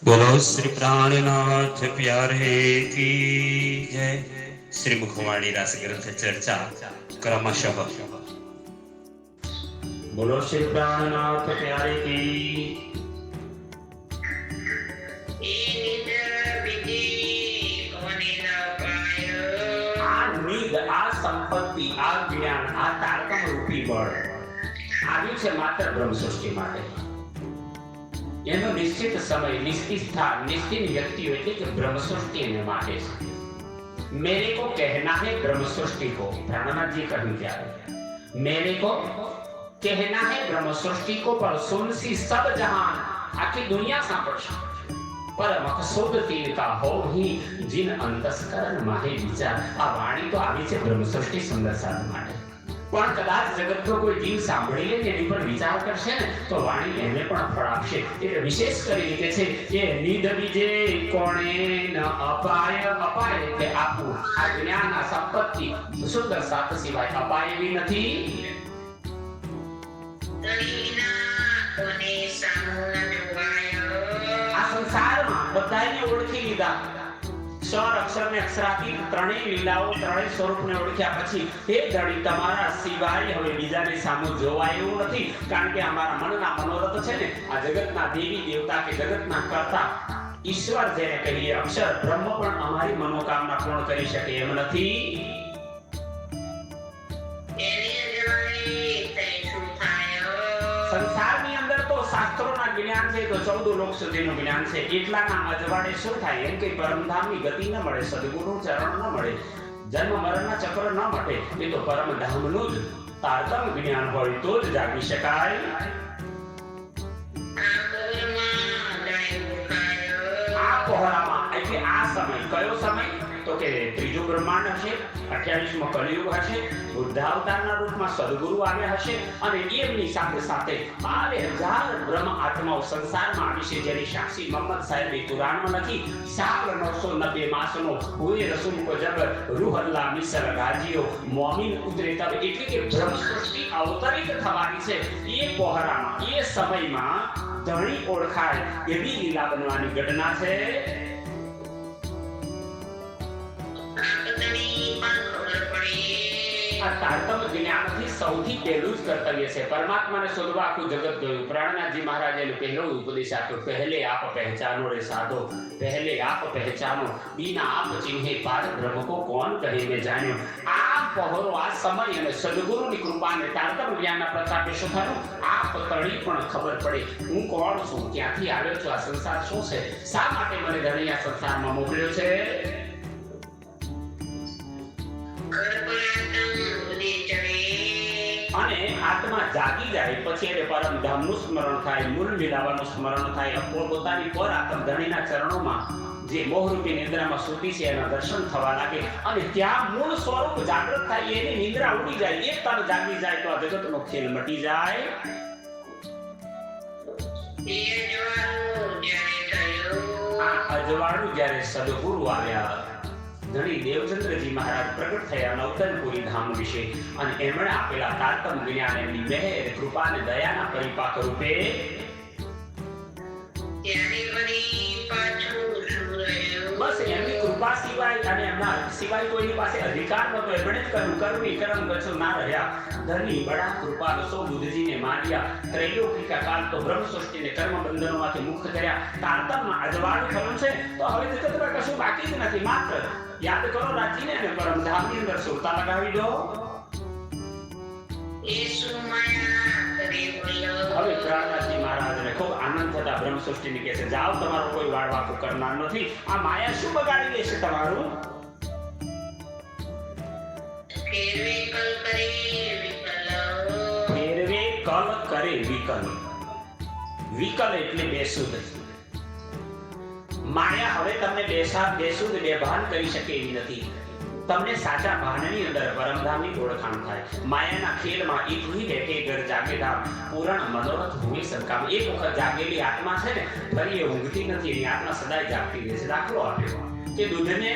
बोलो श्री प्राणनाथ प्यारे की जय। श्री मुखवाणी रास ग्रंथ चर्चा क्रमशः। बोलो श्री प्राणनाथ प्यारे की। આ સંપત્તિ, આ જ્ઞાન, આ તારતમ રૂપી બળ આવ્યું છે માત્ર બ્રહ્મ સૃષ્ટિ માટે। એનો નિશ્ચિત સમય, નિશ્ચિત સ્થાન, નિશ્ચિત વ્યક્તિઓ એટલે કે બ્રહ્મ સૃષ્ટિ એને માટે છે। मेरे को कहना है ब्रह्म सृष्टि को, प्राणनाथ जी कहूं क्या है, मेरे को कहना है ब्रह्म सृष्टि को, पर सुन सी सब जहान, आखिर दुनिया सांभळशे। परम अकसोद तिनका हो ही जिन अंतस्करण माहे विचार। आ वाणी तो આવી છે બ્રહ્મ સૃષ્ટિ સુંદર સાધન માટે, પણ કદાચ જગતનો કોઈ જીવ સાંભળી લે એની પર વિચાર કરશે ને તો વાણી એને પણ ફળ આપશે। એટલે વિશેષ કરી લીધે છે કે નિધ બીજે કોણે ન અપાય, અપાય એટલે આપવું। આ જ્ઞાન, આ સંપત્તિ સુંદર સાત સિવાય અપાય એવી નથી। આ સંસારમાં બધાને ઓળખી લીધા, સ્વર અક્ષર ને અક્ષરાતી ત્રણેય લીલાઓ, ત્રણેય સ્વરૂપને ઓળખ્યા પછી હે ધણી તમારા સિવાય હવે બીજાને સામું જોવાય એવું નથી। કારણ કે અમારા મનના મનોરથ છે ને, આ જગતના દેવી દેવતા કે જગતના કર્તા ઈશ્વર જેને કહીએ, અક્ષર બ્રહ્મ પણ અમારી મનોકામના પૂર્ણ કરી શકે એમ નથી। સંસારની અંદર તો શાસ્ત્રોના જ્ઞાન છે તો 14 લોક સુધીનું જ્ઞાન છે, એટલાના અજવાળે શું થાય? એમ કે પરમધામની ગતિ ન મળે, સદગુરુ ચરણ ન મળે, જન્મ મરણના ચક્ર ન મટે, એ તો પરમધામનું જ તારતમ જ્ઞાન હોય તો જ જાગી શકાય। આ પહોળામાં એટલે આ સમય કયો સમય? તો કે ત્રીજું બ્રહ્માંડ હશે, 28મો કલિયુગ હશે, બુદ્ધાવતારના રૂપમાં સદગુરુ આવ્યા હશે અને એમની સાથે સાથે 12,000 બ્રહ્મ આત્માઓ સંસારમાં આવી છે, જેની સાક્ષી મોહમ્મદ સાહેબે કુરાનમાં લખી। સાલ 990 માસનો હુએ રસૂલ કો જબ રૂહ અલ્લાહ મિસર ગાજીઓ મોમિન ઉતરે તબ, એટલે કે બ્રહ્મ સૃષ્ટિ અવતરિત થવાની છે। એ પહોળામાં, એ સમયમાં ધણી ઓળખાય એવી લીલા બનવાની ઘટના છે। આ તારતમ જ્ઞાનથી સૌથી પહેલું જ કર્તવ્ય છે। પરમાત્માને શોધવા આખું જગત ગયું। પ્રાણનાથજી મહારાજે પહેલો ઉપદેશ આપ્યો, પહેલે આપ પહેચાનો રે સાધો, પહેલે આપ પહેચાનો, બીના આપ ચિહ્ને પાર બ્રહ્મ કો કોણ કહે મેં જાણ્યો। આ પહોરો, આ સમય અને સદગુરુની કૃપાને તારતમ જ્ઞાનના પ્રતાપે શું થયું? આપ તળી પણ ખબર પડે હું કોણ છું, ક્યાંથી આવ્યો છું, આ સંસાર શું છે, શા માટે મને ધણી આ સંસારમાં મોકલ્યો છે। અને આત્મા જાગી જાય પછી એને પરમધામનું સ્મરણ થાય, મૂળ લીલાવાનું સ્મરણ થાય, પોતાની પર આત્મ ધણીના ચરણોમાં જે મોહરૂપી નિદ્રામાં સૂતી છે એના દર્શન થવા લાગે અને ત્યાં મૂળ સ્વરૂપ જાગૃત થાય, એની નિદ્રા ઉડી જાય, એક તન જાગી જાય તો આ જગતનો ખેલ મટી જાય। આ અજવાળું જ્યારે સદગુરુ આવ્યા, ધણી દેવચંદ્રજી મહારાજ પ્રગટ થયા નવતનપુરી ધામ વિશે અને એમણે આપેલા તારતમ જ્ઞાન, એમની મહેર, કૃપા અને દયાના પરિપાક રૂપે બસ એમની કૃપા સિવાય અને એમના સિવાય કોઈની પાસે અધિકાર નહોતો। એમણે જ કર્યું, કર્મી કરમ ગચ્છો ના રહ્યા। ધની બડા કૃપા રસો બુદ્ધજીને માર્યા, ત્રૈલોકિકા કાલ તો બ્રહ્મ સૃષ્ટિને કર્મ બંધનોમાંથી મુક્ત કર્યા। તારતમમાં અજવાળું થયું છે તો હવે જગતમાં કશું બાકી જ નથી, માત્ર યાદ કરો રાખીને અને પરમધામની અંદર સુરતા લગાવી દો। હવે પ્રાણનાથજી મહારાજને ખૂબ આનંદ થતા બ્રહ્મ સૃષ્ટિની કહે છે, જાઓ તમારો કોઈ વાળવાકું કરનાર નથી, આ માયા શું બગાડી દેશે તમારું? ફેરવે કલ કરે વિકલ, વિકલ એટલે બેસુધ। માયા હવે તમને બેસુદ બેભાન કરી શકે એવી નથી। તમને સાચા ભાનની અંદર પરમધામની ઓળખાણ થાય। માયાના ખેલમાં એક ही બેઠે ઘર જાગે ધામ, પૂરણ મનોરથ ભૂમિ સરકામ। એક વખત જાગેલી આત્મા છે ને ફરી એ ઊંઘતી નથી, એની આત્મા સદાય જાગતી રહે છે। દાખલો આપ્યો કે દૂધને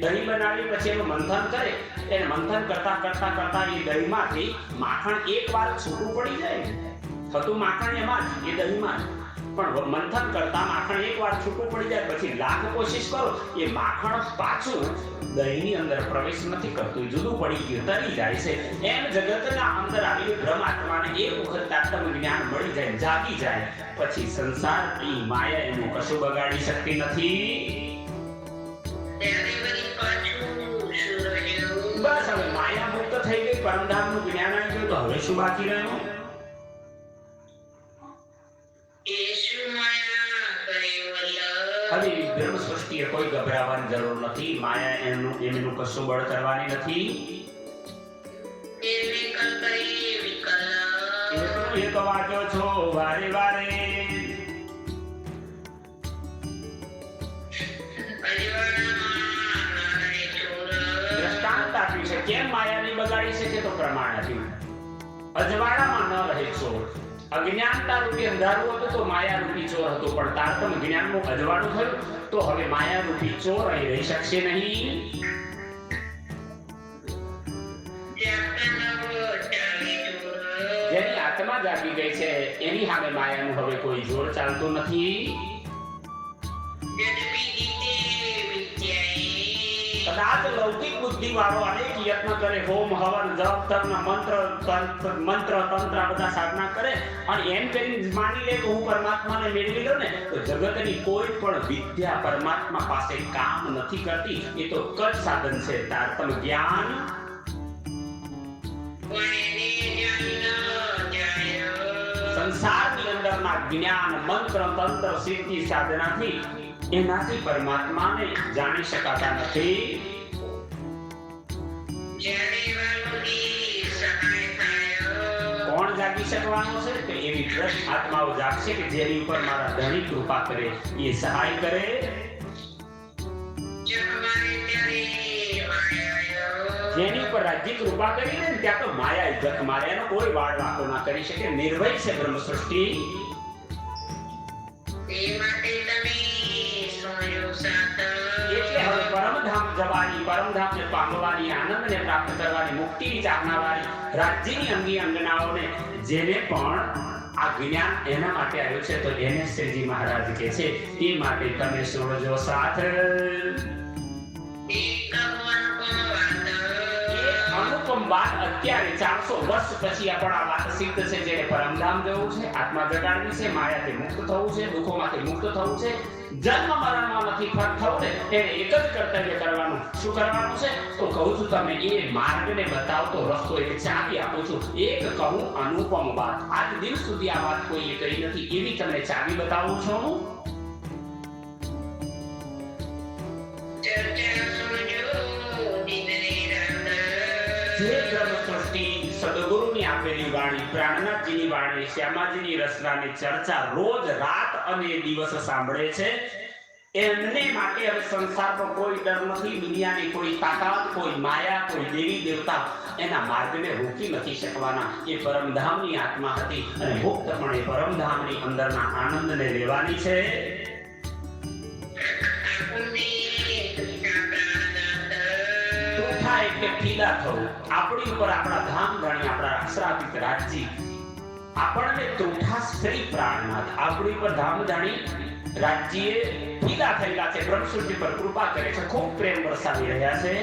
દહીં બનાવી પછી એનું મંથન કરે, એને મંથન કરતા કરતા કરતા એ દહીંમાંથી માખણ એકવાર છૂટું પડી જાય ને, થતું માખણ એમાં જ, એ દહીંમાં જ। પણ મંથન કરતા માખણ એકવાર છૂટું પડી જાય પછી લાખ કોશિશ કરો એ માખણ પાછું દહીંની અંદર પ્રવેશ નથી કરતું, જુદું પડી ગયું, તરી જાય છે. એમ જગતના અંદર આવેલી બ્રહ્માત્માને એક વખત આત્મ જ્ઞાન મળી જાય, જાગી જાય, પછી સંસારની માયા એનું કશું બગાડી શકતી નથી. બસ હવે માયા મુક્ત થઈ ગઈ, પરમધામનું જ્ઞાન આવી ગયું, તો હવે શું બાકી રહ્યું? હવે બ્રહ્મ સૃષ્ટિએ કોઈ ગભરાવાની જરૂર નથી. માયા એમનું કશું બળ કરવાની નથી. એક વાંચો છો વારે વારે, દ્રષ્ટાંત આપ્યું છે કેમ માયાની બગાડી શકે, તો પ્રમાણ આપ્યું. અજવાળામાં ન રહે ચોર. અજ્ઞાનતા રૂપી અંધારું હતું તો માયા રૂપી ચોર હતો, પણ તારતમ જ્ઞાનનું અજવાળું થયું તો હવે માયા રૂપી ચોર અહીં રહી શકશે નહીં. જેની આત્મા જાગી ગઈ છે એની સામે માયાનું હવે કોઈ જોર ચાલતું નથી. કદાચ લૌકિક બુદ્ધિ વાળો અનેક યત્ન કરે, હોમ હવન જપ તપ મંત્ર તંત્ર બધા સાધના કરે અને એમ કરીને માની લે કે હું પરમાત્માને મેળવી લઉં ને, તો જગતની કોઈ પણ વિદ્યા પરમાત્મા પાસે કામ નથી કરતી. એ તો કટ સાધન છે. તારતમ જ્ઞાન સંસારની અંદરના જ્ઞાન મંત્ર તંત્ર સિદ્ધિ સાધનાથી એનાથી પરમાત્માને જાણી શકાતા નથી. કોણ જાગી શકવાનું છે? તો એવી દ્રષ્ટ આત્માઓ જાગશે કે જેની ઉપર મારા ધણી કૃપા કરે, એ સહાય કરે. જેની ઉપર રાજ્ય કૃપા કરી ને ત્યાં તો માયા જખ મારે, એનો કોઈ વાળ વાંકો ના કરી શકે. નિર્ભય છે બ્રહ્મ સૃષ્ટિ. એટલે હવે પરમધામ જવાની, પરમધામને પામવાની, આનંદને પ્રાપ્ત કરવાની, મુક્તિની ચાહનાવાળી રાજ્યની અંગી અંગનાઓને જેને પણ આ જ્ઞાન એના માટે આવ્યું છે, તો એને શ્રીજી મહારાજ કહે છે એ માટે તમે સોળજો સાથ. અનુપમ વાત અત્યારે 400 વર્ષ પછી આપણા વાત સિદ્ધ છે. જેને પરમધામ જવું છે, આત્મા જગાડવી છે, માયાથી મુક્ત થવું છે, દુઃખોમાંથી મુક્ત થવું છે, જન્મ મરણમાં નથી ફરક થવું ને, એને એક જ કર્તવ્ય કરવાનું. શું કરવાનું છે? તો કહું છું તમે એ માર્ગને બતાવતો રસ્તો, એ ચાવી આપું છું. એક કહું અનુપમ વાત, આજ દિન સુધી આ વાત કોઈએ કહી નથી, એવી તમને ચાવી બતાવું છું. જે બ્રહ્મ સૃષ્ટિ સદગુરુની આપેલી વાણી, પ્રાણનાથજીની વાણી, શ્યામાજીની રચનાની ચર્ચા રોજ રાત અને દિવસ સાંભળે છે, એમને માટે હવે સંસારનો કોઈ ડર નથી. દુનિયાની કોઈ તાકાત, કોઈ માયા, કોઈ દેવી દેવતા એના માર્ગને રોકી નથી શકવાના. એ પરમધામની આત્મા હતી અને મુક્તપણે પરમધામની અંદરના આનંદને લેવાની છે. એટલે ફીદા થવું. આપણી ઉપર આપણા ધામ ધણી, આપણા અક્ષરાતીત રાજજી આપણને ત્રુઠા સ્ત્રી પ્રાણનાથ, આપણી ઉપર ધામ ધણી રાજ્યે ફીદા થયેલા છે. બ્રહ્મ સૃષ્ટિ પર કૃપા કરે છે, ખૂબ પ્રેમ વરસાવી રહ્યા છે.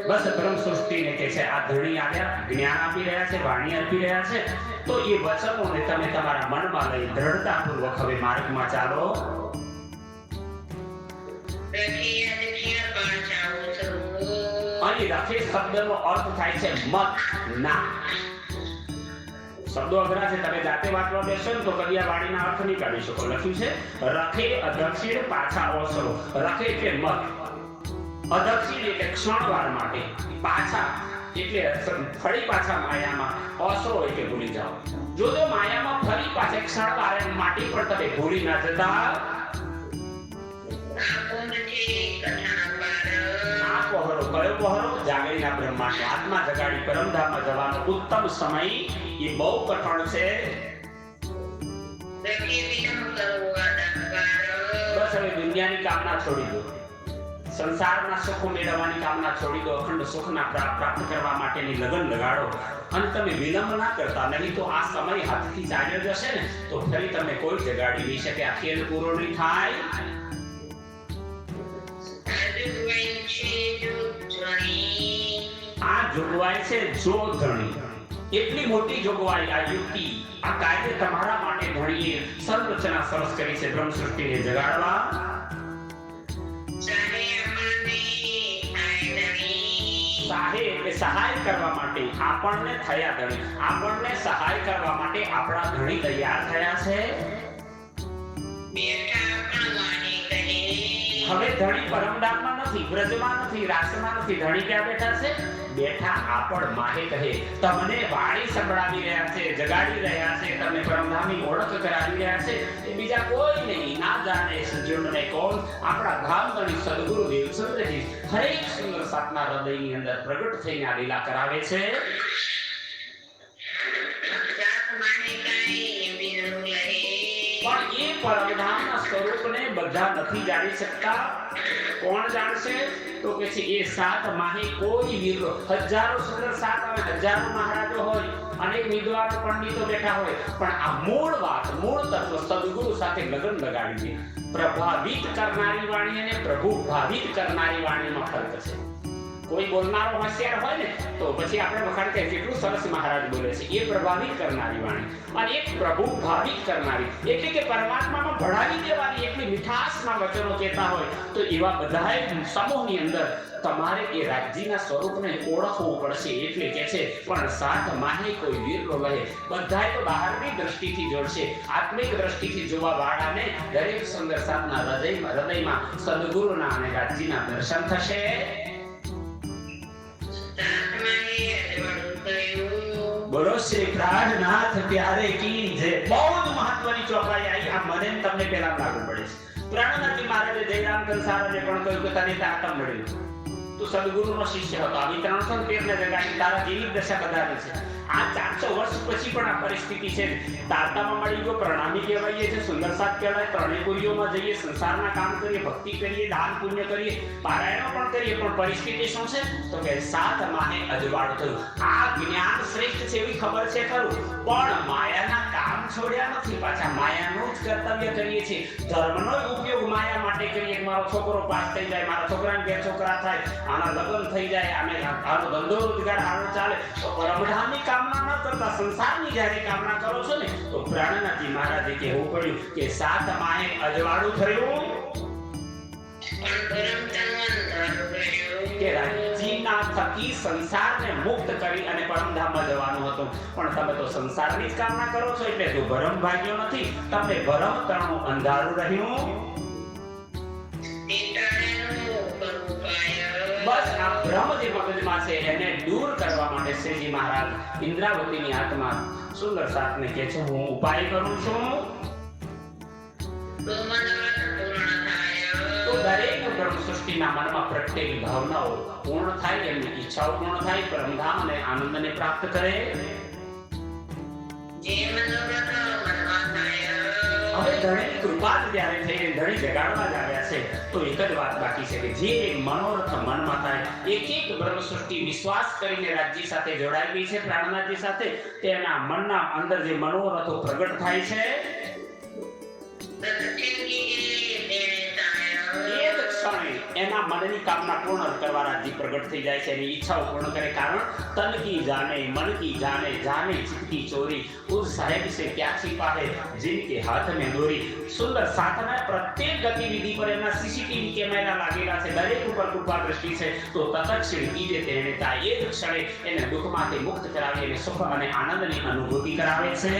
બસ બ્રહ્મ સૃષ્ટિને કે છે આ ધણી આવ્યા, જ્ઞાન આપી રહ્યા છે, વાણી આપી રહ્યા છે, તો એ વચનોને તમે તમારા મનમાં લઈ દ્રઢતાપૂર્વક હવે માર્ગમાં ચાલો. અહીં રખે શબ્દનો અર્થ થાય છે મત ના. શબ્દો અઘરા છે, તમે જાતે વાંચવા બેસો ને તો કવિયા વાણીના અર્થ નહીં કાઢી શકો. લખ્યું છે રખે અદક્ષિણ પાછા ઓસરો. રખે એટલે મત, અદક્ષિણ એટલે ક્ષણવાર માટે, પાછા એટલે ફરી પાછા માયામાં, ઓસરો એટલે ભૂલી જાઓ. જો માયામાં ફરી પાછા ક્ષણવાર માટે પણ તમે ભૂલી ના જતા. આ પહોરો કયો પહોરો? જાગરીના બ્રહ્માંડનો આત્મા જગાડી પરમધામમાં જવાનો ઉત્તમ સમય. એ બહુ કઠણ છે. બસ હવે દુનિયાની કામના છોડી દો. સંસારના સુખો મેળવવાની કામના છોડી દો, અખંડ સુખના પ્રાપ્ત કરવા માટેની લગન લગાડો અને તમે વિલંબ ના કરતા, નહીં તો આ સમય હાથથી ચાલ્યો જશે ને તો ફરી તમે કોઈ જગાડી નહીં શકે, આ ખેલ પૂરો નહીં થાય. આ જોગવાઈ છે જોધણી, એટલી મોટી જોગવાઈ, આ યુક્તિ, આ કાયદે તમારા માટે ધણીએ સર્વરચના સરસ કરી છે બ્રહ્મ સૃષ્ટિને જગાડવા. સાહે એટલે સહાય કરવા માટે, આપણને થયા ધણી, આપણને સહાય કરવા માટે આપણા ધણી તૈયાર થયા છે. હવે ધણી પરમધામમાં નથી, વ્રજમાં નથી, રાષ્ટ્રમાં નથી, ધણી ક્યાં બેઠા છે? બેઠા આપણ માહે કહે, તમને વાણી સંભળાવી રહ્યા છે, જગાડી રહ્યા છે, તમને પરમધામની ઓળખ કરાવી રહ્યા છે. એ બીજા કોઈ નહીં, ના જાણે સજ્જનને કોણ, આપણા ધામ ધણી સદગુરુ દેવચંદ્રજી હરેક સુંદર સાતના હૃદયની અંદર પ્રગટ થઈને આ લીલા કરાવે છે. પણ એ પરમધામના સ્વરૂપને બધા નથી જાણી શકતા. કોણ જાણશે? તો કે છે એ સાત માહે કોઈ વીર, હજારો સુંદર સાત આવે, હજારો મહારાજો હોય, અનેક વિદ્વાનો પંડિતો બેઠા હોય, પણ આ મૂળ વાત, મૂળ તત્વ સદગુરુ સાથે લગન લગાડીને પ્રભાવિત કરનારી વાણી અને પ્રભુ ભાવિત કરનારી વાણીમાં ફરક છે. કોઈ બોલનારો હોશિયાર હોય ને તો પછી આપણે વખાણ કે કેટલું સરસ મહારાજ બોલે છે, એ પ્રભાવિત કરનારી વાણી, અને એક પ્રભુ ભાવિત કરનારી, એટલે કે પરમાત્મામાં ભળાવી દેવાની એટલી મીઠાશના વચનો કહેતા હોય. તો એવા બધાય સમૂહની અંદર તમારે એ રાજ્યના સ્વરૂપને ઓળખવું પડશે. એટલે કે છે પણ સાત માહે કોઈ વીર નો લહે, બધાય તો બહારની દ્રષ્ટિથી જોડશે, આત્મિક દ્રષ્ટિથી જોવા વાળાને દરેક સુંદર સાતના હૃદયમાં સદગુરુના અને રાજ્યના દર્શન થશે. બોલો શ્રી પ્રાણનાથ પ્યારે કી જય. બહુ જ મહત્વની ચોપાઈ આવી, આ મને તમને પહેલા લાગુ પડે છે. પ્રાણનાથજી મહારાજે જયરામ કંસારાને પણ કહ્યું કે તને આતમ મળ્યું, તું સદગુરુનો શિષ્ય હતો, આવી 313 ને જગાડી તારા જેવી દશા બધાની છે. આ 400 વર્ષ પછી પણ આ પરિસ્થિતિ છે. તારતામાં મળી ગયો, પ્રણામી કહેવાય છે, સુંદર સાત કહેવાય, ત્રણેય પુરીઓમાં જઈએ, સંસારના કામ કરીએ, ભક્તિ કરીએ, દાન પુણ્ય કરીએ, પારાયણો પણ કરીએ, પણ પરિસ્થિતિ શું છે? તો કે સાત માહે અજવાળું થયું. આ જ્ઞાન શ્રેષ્ઠ છે એવી ખબર છે ખરું, પણ માયાના કામ છોડ્યા નથી, પાછા માયાનું જ કર્તવ્ય કરીએ છીએ. ધર્મનો ઉપયોગ માયા માટે કરીએ કે મારો છોકરો પાસ થઈ જાય, મારા છોકરાને બે છોકરા થાય, આના લગ્ન થઈ જાય, આનો ધંધો રોજગાર સારો ચાલે, તો પરમધામની કામના ન કરતા સંસારની જ્યારે કામના કરો છો ને તો પ્રાણનાથજી મહારાજે કહેવું પડ્યું કે સાત માહે અજવાળું થયું, કે રાજ્યના થકી સંસારને મુક્ત કરી અને પરમધામમાં જવાનું હતું. પણ તમે તો સંસારની જ કામના કરો છો એટલે તો ભરમ ભાગ્યો નથી, તમને ભરમ તણું અંધારું રહ્યું. બસ આ ભ્રમ જે મગજમાં છે એને દૂર કરવા માટે શ્રીજી મહારાજ ઇન્દ્રાવતીની આત્મા સુંદર સાતને કહે છે હું ઉપાય કરું છું. તો દરેક બ્રહ્મ સૃષ્ટિના મનમાં પ્રગટેલી ભાવનાઓ પૂર્ણ થાય, એમની ઈચ્છાઓ પૂર્ણ થાય, પરમધામ અને આનંદને પ્રાપ્ત કરે. હવે ધણીની કૃપા જ્યારે થઈ, ધણી જગાડવા જ આવ્યા છે, તો એક જ વાત બાકી છે કે જે મનોરથ મનમાં થાય, એક એક બ્રહ્મ સૃષ્ટિ વિશ્વાસ કરીને રાજ્ય સાથે જોડાયેલી છે, પ્રાણનાથજી સાથે, તેના મનના અંદર જે મનોરથો પ્રગટ થાય છે, એના મનની કામના પૂર્ણ કરવા રાજ્ય પ્રગટ થઈ જાય છે, એની ઈચ્છાઓ પૂર્ણ કરે. કારણ તન કી જાને, મન કી જાને, જાને ચિત્ત કી ચોરી, ઉસ સાહેબ સે ક્યા छिपा है जिनके हाथ में डोरी. સુંદર સાતના પ્રત્યેક ગતિવિધિ પર એમના સીસીટીવી કેમેરા લાગેલા છે, દરેક ઉપર કૃપા દ્રષ્ટિ છે. તો તત્ક્ષણ કીજે તેને તા એ જ ક્ષણે એને દુઃખમાંથી મુક્ત કરાવી અને સુખ અને આનંદની અનુભૂતિ કરાવે છે.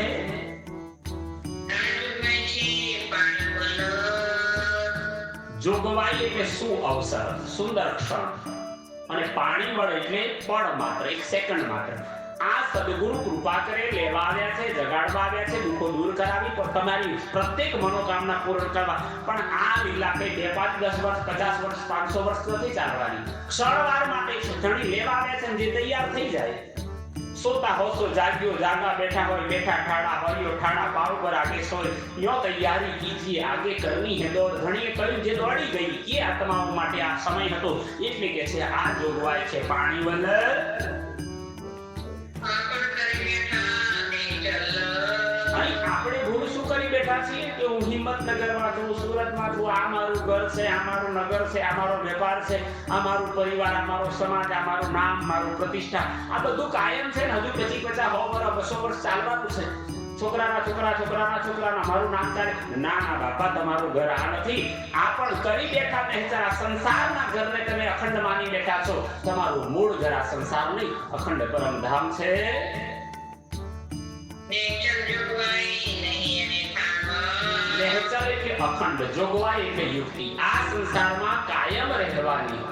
જોગવાઈ એટલે શું અવસર, સુંદર ક્ષણ, અને પાણી વળ એટલે પળ માત્ર, એક સેકન્ડ માત્ર. આ સદગુરુ કૃપા કરે, લેવા આવ્યા છે, જગાડવા આવ્યા છે, દુઃખો દૂર કરાવી, તમારી પ્રત્યેક મનોકામના પૂર્ણ કરવા. પણ આ લીલા કઈ 2, 5, 10 વર્ષ, 50 વર્ષ, 500 વર્ષ નથી ચાલવાની, ક્ષણવાર માટે છે. ધણી લેવા આવ્યા છે જે તૈયાર થઈ જાય, સોતા હોશો જાગ્યો જાગા बैठा હોય બેઠા ઠાડા હરિયો ઠાડા પાવ પર આગે સોય યો તૈયારી કીજીએ આગે કરવી હે દોડ ધણીએ કહ્યું જે દોડી ગઈ એ આત્માઓ માટે આ સમય હતો એટલે કે છે આ જોગવાઈ છે પાણી વલર આપણે ભૂલ શું કરી બેઠા છીએ કે હું હિંમતનગરમાં છું, સુરતમાં છું, આ મારું ઘર છે, આ મારું નગર છે, આ મારો વેપાર છે, આ મારું પરિવાર, આ મારો સમાજ, આ મારું નામ, મારું પ્રતિષ્ઠા, આ બધું કાયમ છે ને હજુ 50 50 100 વર્ષ 200 વર્ષ ચાલવાનું છે. છોકરાના મારું નામ ચાલે. ના ના બાપા, તમારું ઘર આ નથી. આ પણ કરી બેઠા નહીતર આ સંસારના ઘરને તમે અખંડ માની બેઠા છો. તમારું મૂળ ઘર આ સંસાર નહીં, અખંડ પરમધામ છે. નેચર એટલે અખંડ, જોગવાઈ એટલે યુક્તિ. આ સંસારમાં કાયમ રહેવાની,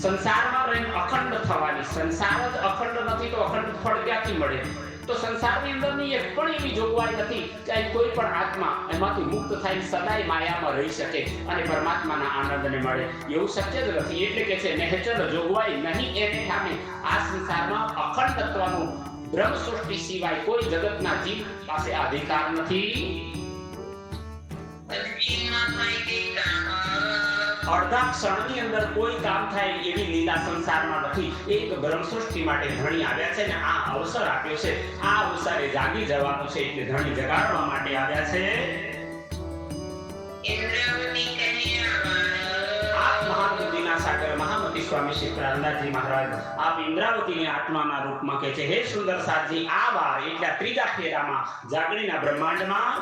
સંસારમાં રહીને અખંડ થવાની. સંસાર જ અખંડ નથી તો અખંડ ફળ ક્યાંથી મળે? તો સંસારની અંદરની એક પણ એવી જોગવાઈ નથી કે કોઈ પણ આત્મા એમાંથી મુક્ત થઈને સદાય માયામાં રહી શકે અને પરમાત્માના આનંદને મળે. એવું શક્ય જ નથી. એટલે કે છે નેચર જોગવાઈ નહીં એને સામે આ સંસારમાં અખંડત્વનું બ્રહ્મ સૃષ્ટિ સિવાય કોઈ જગતના જીવ પાસે અધિકાર નથી. અડધા ક્ષણની અંદર કોઈ કામ થાય એવી લીલા સંસારમાં નથી. એક બ્રહ્મ સૃષ્ટિ માટે ધણી આવ્યા છે ને આ અવસર આપ્યો છે. આ અવસરે જાગી જવાનું છે એટલે ધણી જગાડવા માટે આવ્યા છે. સાગર મહામતી સ્વામી શ્રી પ્રાણદાસજી મહારાજ આપ ઇન્દ્રાવતીની આત્માના રૂપમાં કહે છે, હે સુંદર સાધજી, આ વાર એટલે ત્રીજા ફેરામાં જાગણીના બ્રહ્માંડમાં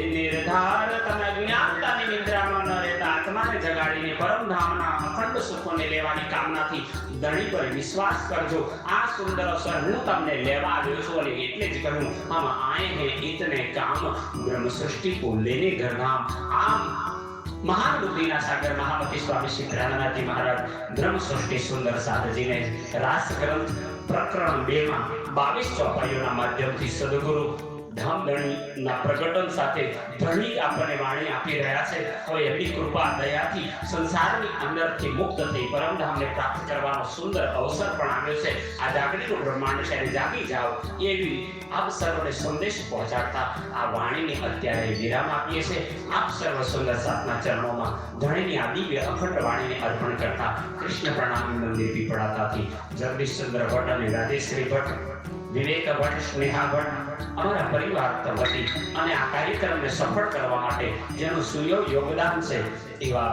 નિર્ધાર તમે અજ્ઞાનતાની નિદ્રામાં ન રહેતા આત્માને જગાડીને પરમધામના અખંડ સુખોને લેવાની કામનાથી ધણી પર વિશ્વાસ કરજો. આ સુંદર અવસર હું તમને લેવા આવ્યો છું અને એટલે જ કહું, આમાં આए हैं इतने काम ब्रह्म सृष्टि को लेने घर नाम. આમ મહાન બુદ્ધિના સાગર મહામતી સ્વામી શ્રી પ્રાણનાથજી મહારાજ બ્રહ્મ સૃષ્ટિ સુંદર સાધજીને રાસ ગ્રંથ પ્રકરણ 2 માં 22 ચોપાઈઓના માધ્યમથી સદગુરુ ધામધણીના પ્રગટન સાથે ધણી આપણને વાણી આપી રહ્યા છે. હવે એમની કૃપા દયાથી સંસારની અંદરથી મુક્ત થઈ પરમધામને પ્રાપ્ત કરવાનો સુંદર અવસર પણ આવ્યો છે. આ જાગણીનું બ્રહ્માંડ છે અને જાગી જાઓ એવી આપ સર્વને સંદેશ પહોંચાડતા આ વાણીને અત્યારે વિરામ આપીએ છીએ. આપ સર્વ સુંદર સાતના ચરણોમાં ધણીની આ દિવ્ય અખંડ વાણીને અર્પણ કરતા કૃષ્ણ પ્રણામી મંદિર પીપળાતાથી જગદીશચંદ્ર ભટ્ટ અને રાજેશ્રી ભટ્ટ, વિવેક ભટ્ટ, સ્નેહા ભટ્ટ, અમારા પરિવાર વતી અને આ કાર્યક્રમને સફળ કરવા માટે જેનું સુયોગ યોગદાન છે એવા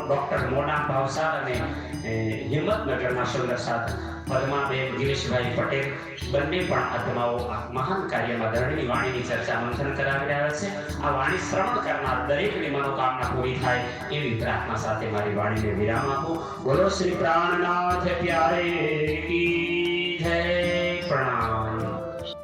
ડોક્ટર મોના ભાવસાર અને હિંમતનગરના સુંદર સાથ પદ્માબેન ગિરીશભાઈ પટેલ બંને પણ આત્માઓ આ મહાન કાર્યમાં ધરણીની વાણીની ચર્ચા મંથન કરાવી રહ્યા છે. આ વાણી શ્રવણ કરનાર દરેકની મનોકામના પૂરી થાય એવી પ્રાર્થના સાથે મારી વાણીને વિરામ આપું. બોલો શ્રી પ્રાણનાથ પ્યારે